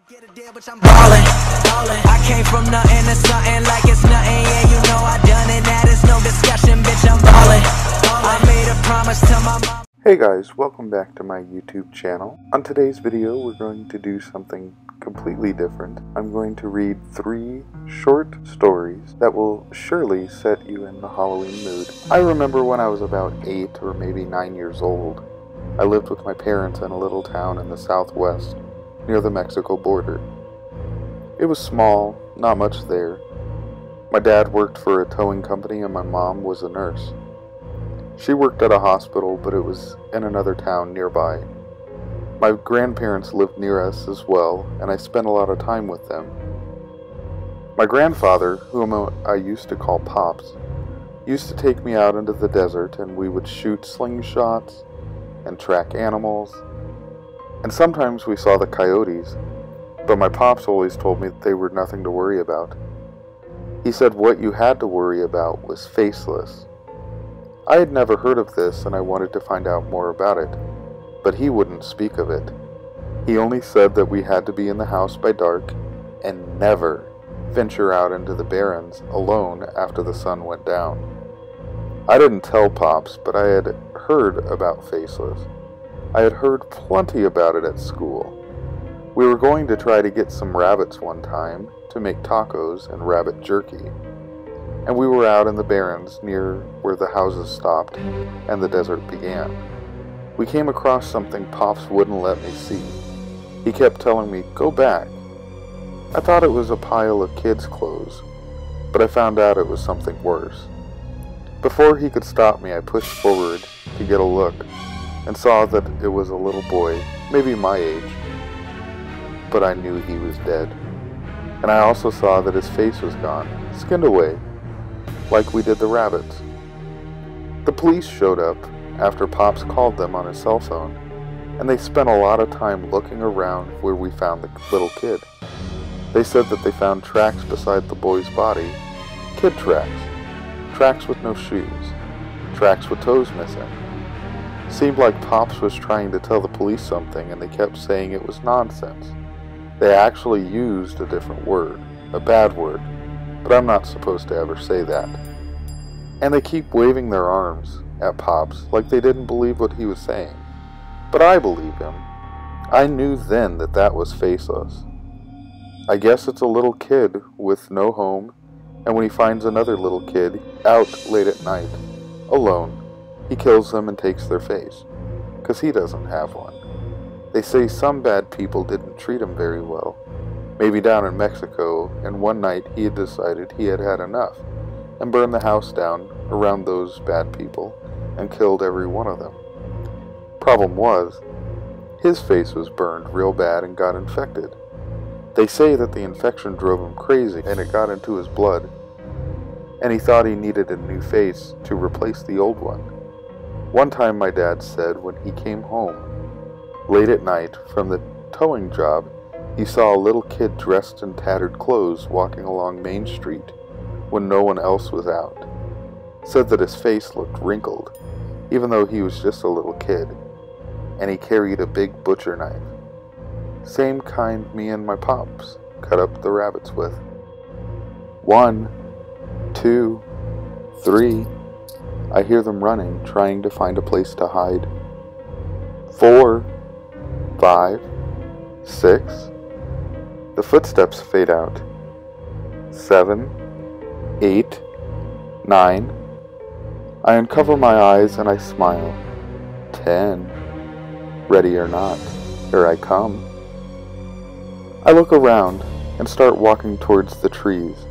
Get a deal, but I'm ballin'. I came from nothing to something like it's nothing. Yeah, you know I done it. That is no discussion, bitch. I'm ballin'. I made a promise to my mom. Hey guys, welcome back to my YouTube channel. On today's video, we're going to do something completely different. I'm going to read 3 short stories that will surely set you in the Halloween mood. I remember when I was about 8 or maybe 9 years old. I lived with my parents in a little town in the southwest, near the Mexico border. It was small, not much there. My dad worked for a towing company and my mom was a nurse. She worked at a hospital, but it was in another town nearby. My grandparents lived near us as well, and I spent a lot of time with them. My grandfather, whom I used to call Pops, used to take me out into the desert and we would shoot slingshots and track animals. And sometimes we saw the coyotes, but my pops always told me they were nothing to worry about. He said what you had to worry about was faceless. I had never heard of this and I wanted to find out more about it, but he wouldn't speak of it. He only said that we had to be in the house by dark and never venture out into the barrens alone after the sun went down. I didn't tell Pops, but I had heard about faceless. I had heard plenty about it at school. We were going to try to get some rabbits one time to make tacos and rabbit jerky, and we were out in the barrens near where the houses stopped and the desert began. We came across something Pops wouldn't let me see. He kept telling me, "Go back." I thought it was a pile of kids' clothes, but I found out it was something worse. Before he could stop me, I pushed forward to get a look and saw that it was a little boy, maybe my age, but I knew he was dead. And I also saw that his face was gone, skinned away, like we did the rabbits. The police showed up after Pops called them on his cell phone, and they spent a lot of time looking around where we found the little kid. They said that they found tracks beside the boy's body, kid tracks, tracks with no shoes, tracks with toes missing. Seemed like Pops was trying to tell the police something and they kept saying it was nonsense. They actually used a different word, a bad word, but I'm not supposed to ever say that. And they keep waving their arms at Pops like they didn't believe what he was saying. But I believe him. I knew then that that was faceless. I guess it's a little kid with no home, and when he finds another little kid out late at night, alone, he kills them and takes their face, 'cause he doesn't have one. They say some bad people didn't treat him very well, maybe down in Mexico, and one night he had decided he had had enough, and burned the house down around those bad people, and killed every one of them. Problem was, his face was burned real bad and got infected. They say that the infection drove him crazy, and it got into his blood, and he thought he needed a new face to replace the old one. One time my dad said when he came home late at night from the towing job, he saw a little kid dressed in tattered clothes walking along Main Street when no one else was out. Said that his face looked wrinkled, even though he was just a little kid, and he carried a big butcher knife. Same kind me and my Pops cut up the rabbits with. 1, 2, 3. I hear them running, trying to find a place to hide. 4, 5, 6. The footsteps fade out. 7, 8, 9. I uncover my eyes and I smile. 10. Ready or not, here I come. I look around and start walking towards the trees,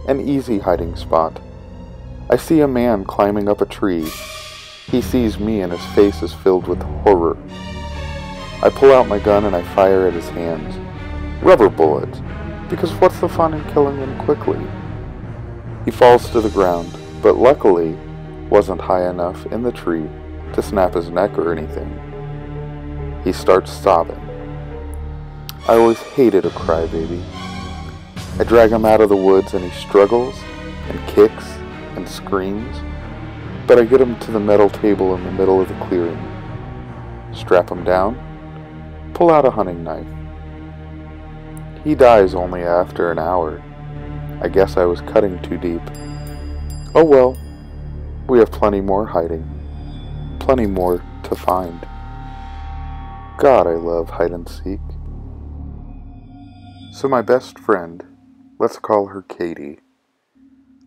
an easy hiding spot. I see a man climbing up a tree. He sees me and his face is filled with horror. I pull out my gun and I fire at his hands. Rubber bullets, because what's the fun in killing him quickly? He falls to the ground, but luckily wasn't high enough in the tree to snap his neck or anything. He starts sobbing. I always hated a crybaby. I drag him out of the woods and he struggles and kicks and screams, but I get him to the metal table in the middle of the clearing, strap him down, pull out a hunting knife. He dies only after an hour. I guess I was cutting too deep. Oh well, we have plenty more hiding. Plenty more to find. God, I love hide and seek. So my best friend, let's call her Katie.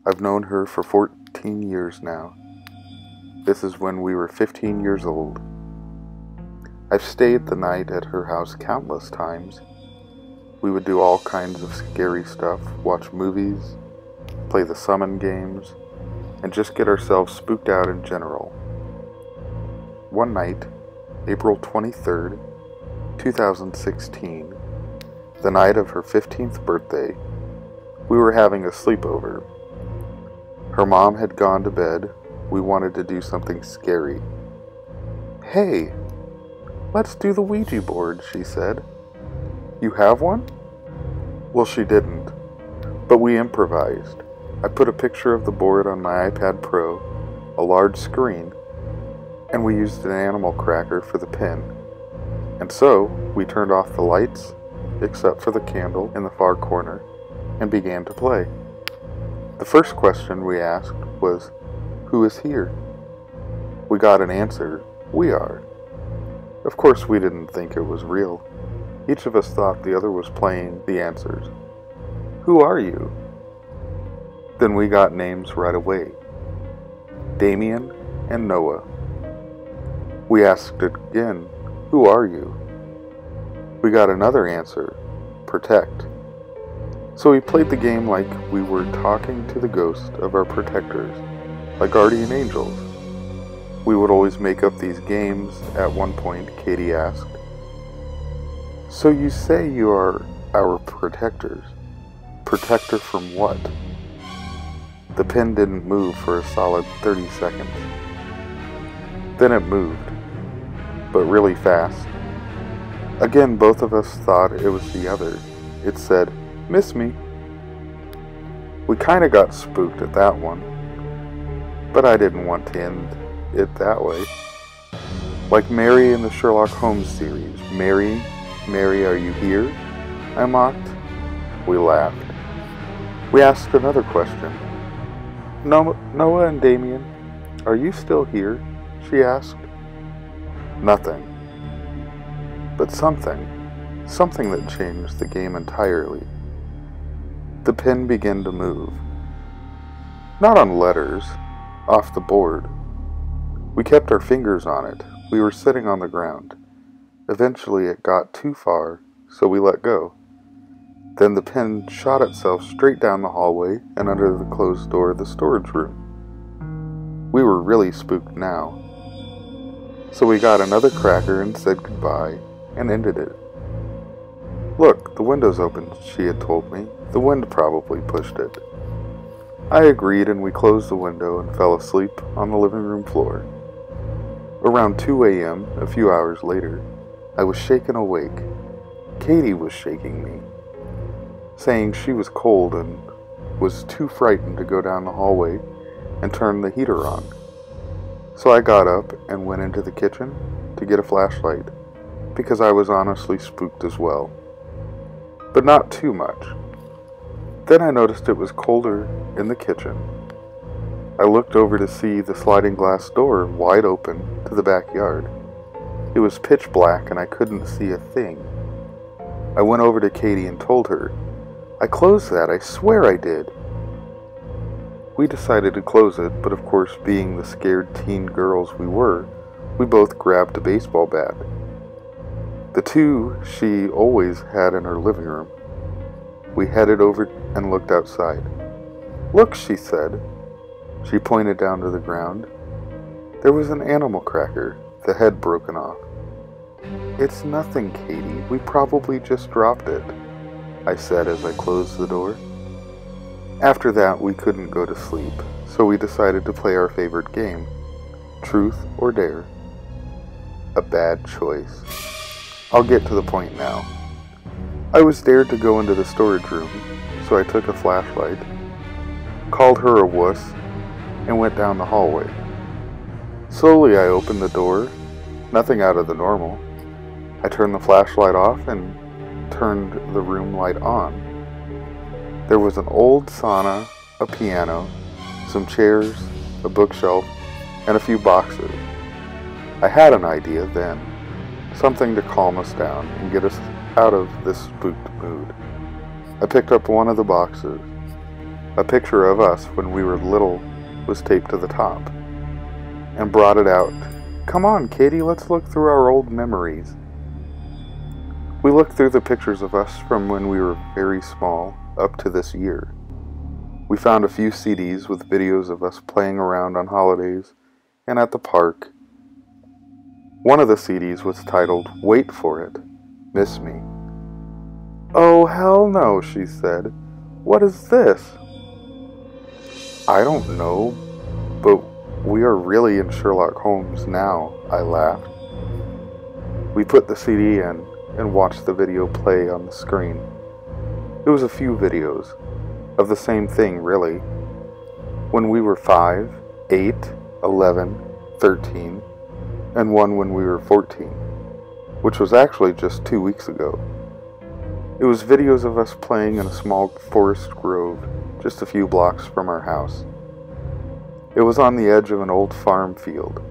I've known her for 14 years now. This is when we were 15 years old. I've stayed the night at her house countless times. We would do all kinds of scary stuff, watch movies, play the summon games, and just get ourselves spooked out in general. One night, April 23rd, 2016, the night of her 15th birthday, we were having a sleepover. Her mom had gone to bed. We wanted to do something scary. Hey, let's do the Ouija board, she said. You have one? Well, she didn't, but we improvised. I put a picture of the board on my iPad Pro, a large screen, and we used an animal cracker for the pin. And so, we turned off the lights, except for the candle in the far corner, and began to play. The first question we asked was, who is here? We got an answer, we are. Of course we didn't think it was real. Each of us thought the other was playing the answers. Who are you? Then we got names right away. Damien and Noah. We asked it again, who are you? We got another answer, Protect. So we played the game like we were talking to the ghost of our protectors, like guardian angels. We would always make up these games. At one point, Katie asked, so you say you are our protectors. Protector from what? The pin didn't move for a solid 30 seconds. Then it moved, but really fast. Again, both of us thought it was the other. It said, miss me. We kinda got spooked at that one, but I didn't want to end it that way. Like Mary in the Sherlock Holmes series. Mary, Mary, are you here? I mocked. We laughed. We asked another question. Noah and Damien, are you still here? She asked. Nothing. But something that changed the game entirely. The pin began to move. Not on letters, off the board. We kept our fingers on it. We were sitting on the ground. Eventually it got too far, so we let go. Then the pin shot itself straight down the hallway and under the closed door of the storage room. We were really spooked now. So we got another cracker and said goodbye and ended it. Look, the window's open, she had told me. The wind probably pushed it. I agreed and we closed the window and fell asleep on the living room floor. Around 2 a.m., a few hours later, I was shaken awake. Katie was shaking me, saying she was cold and was too frightened to go down the hallway and turn the heater on. So I got up and went into the kitchen to get a flashlight, because I was honestly spooked as well. But not too much. Then I noticed it was colder in the kitchen. I looked over to see the sliding glass door wide open to the backyard. It was pitch black and I couldn't see a thing. I went over to Katie and told her, I closed that, I swear I did. We decided to close it, but of course, being the scared teen girls we were, we both grabbed a baseball bat. The two she always had in her living room. We headed over and looked outside. Look, she said. She pointed down to the ground. There was an animal cracker, the head broken off. It's nothing, Katie. We probably just dropped it, I said as I closed the door. After that, we couldn't go to sleep, so we decided to play our favorite game, Truth or Dare. A bad choice. I'll get to the point now. I was dared to go into the storage room, so I took a flashlight, called her a wuss, and went down the hallway. Slowly I opened the door, nothing out of the normal. I turned the flashlight off and turned the room light on. There was an old sauna, a piano, some chairs, a bookshelf, and a few boxes. I had an idea then, something to calm us down and get us out of this spooked mood. I picked up one of the boxes. A picture of us when we were little was taped to the top, and brought it out. "Come on, Katie, let's look through our old memories." We looked through the pictures of us from when we were very small up to this year. We found a few CDs with videos of us playing around on holidays and at the park. One of the CDs was titled, "Wait for It, Miss Me." "Oh, hell no," she said. "What is this?" "I don't know, but we are really in Sherlock Holmes now," I laughed. We put the CD in and watched the video play on the screen. It was a few videos of the same thing, really. When we were 5, 8, 11, 13, and one when we were 14, which was actually just 2 weeks ago. It was videos of us playing in a small forest grove just a few blocks from our house. It was on the edge of an old farm field.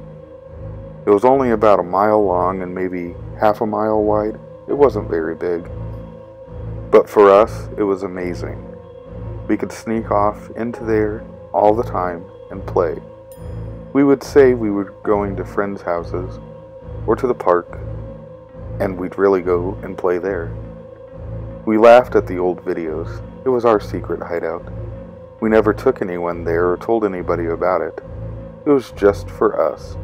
It was only about a mile long and maybe half a mile wide. It wasn't very big. But for us, it was amazing. We could sneak off into there all the time and play. We would say we were going to friends' houses or to the park, and we'd really go and play there. We laughed at the old videos. It was our secret hideout. We never took anyone there or told anybody about it. It was just for us.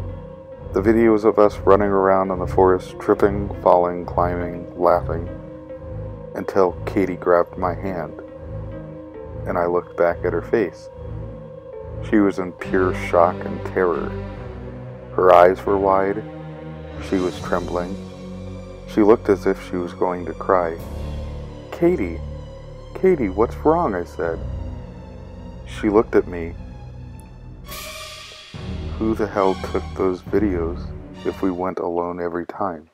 The videos of us running around in the forest, tripping, falling, climbing, laughing, until Katie grabbed my hand, and I looked back at her face. She was in pure shock and terror. Her eyes were wide. She was trembling. She looked as if she was going to cry. Katie, what's wrong?" I said. She looked at me. Who the hell took those videos if we went alone every time?